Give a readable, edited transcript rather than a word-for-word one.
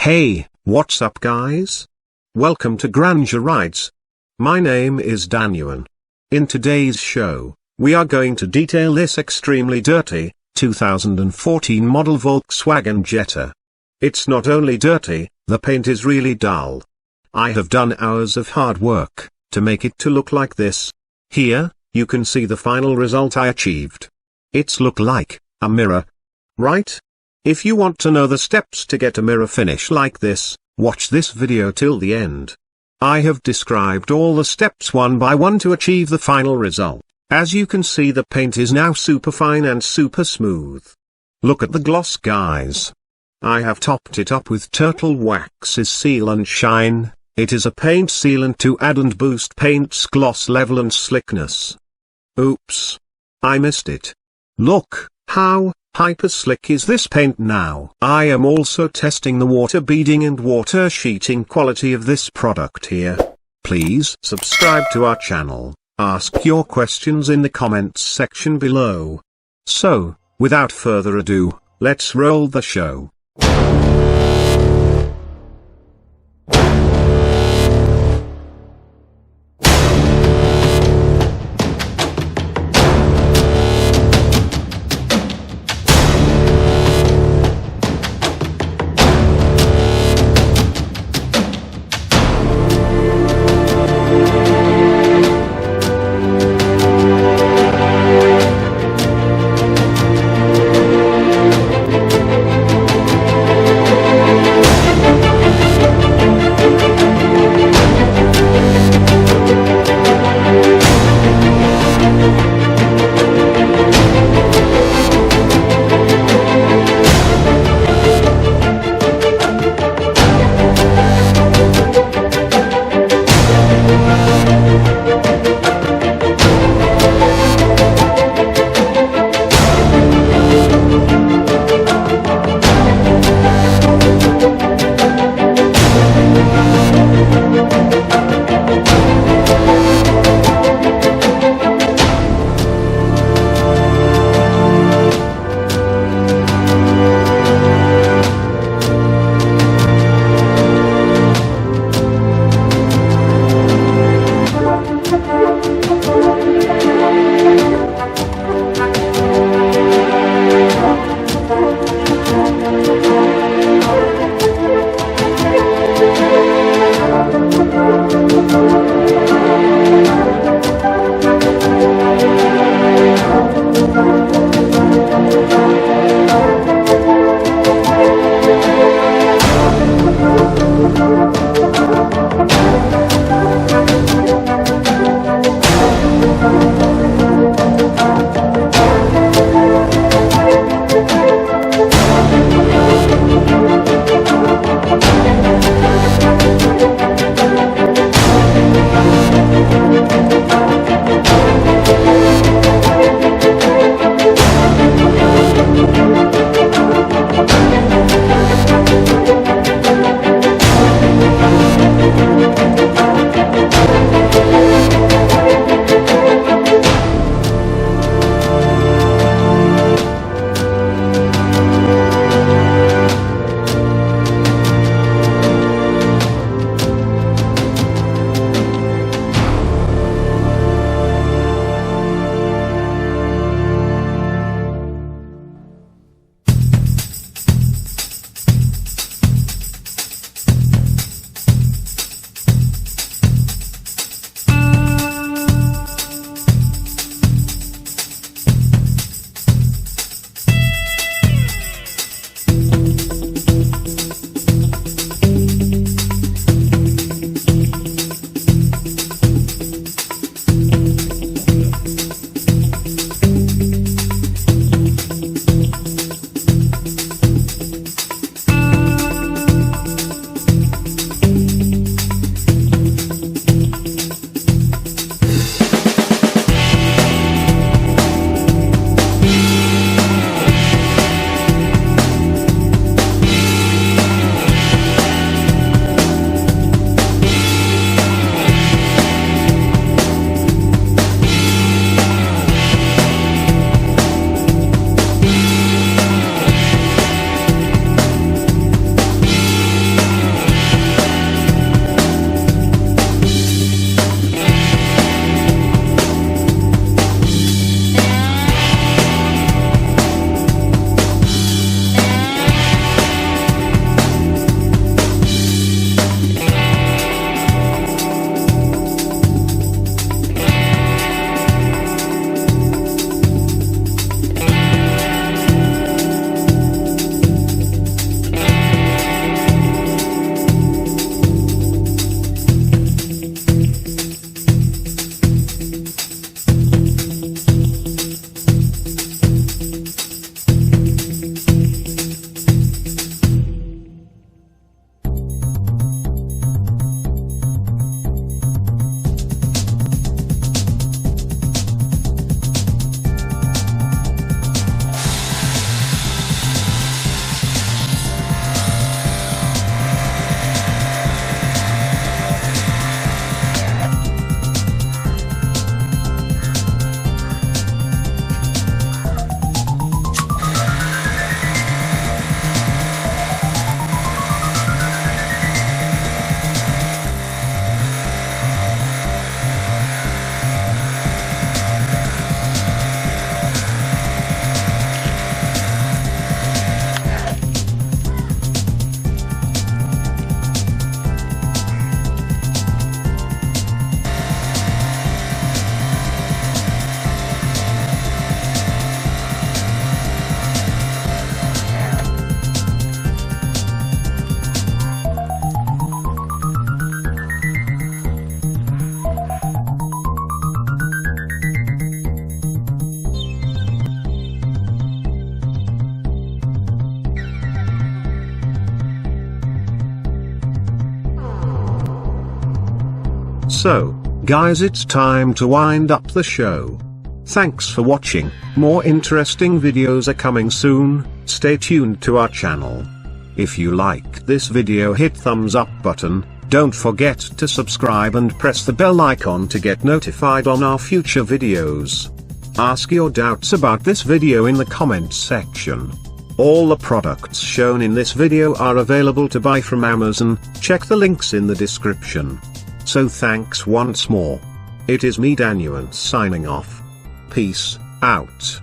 Hey, what's up guys? Welcome to Grandeur Rides. My name is Daniel. In today's show, we are going to detail this extremely dirty, 2014 model Volkswagen Jetta. It's not only dirty, the paint is really dull. I have done hours of hard work to make it to look like this. Here, you can see the final result I achieved. It's look like a mirror. Right? If you want to know the steps to get a mirror finish like this, watch this video till the end. I have described all the steps one by one to achieve the final result. As you can see, the paint is now super fine and super smooth. Look at the gloss guys. I have topped it up with Turtle Wax's Seal and Shine. It is a paint sealant to add and boost paint's gloss level and slickness. Oops. I missed it. Look, how hyper slick is this paint now. I am also testing the water beading and water sheeting quality of this product here. Please subscribe to our channel, ask your questions in the comments section below. So, without further ado, let's roll the show. So, guys, it's time to wind up the show. Thanks for watching. More interesting videos are coming soon. Stay tuned to our channel. If you liked this video, hit thumbs up button. Don't forget to subscribe and press the bell icon to get notified on our future videos. Ask your doubts about this video in the comments section. All the products shown in this video are available to buy from Amazon. Check the links in the description. So thanks once more. It is me, Daniel, signing off. Peace out.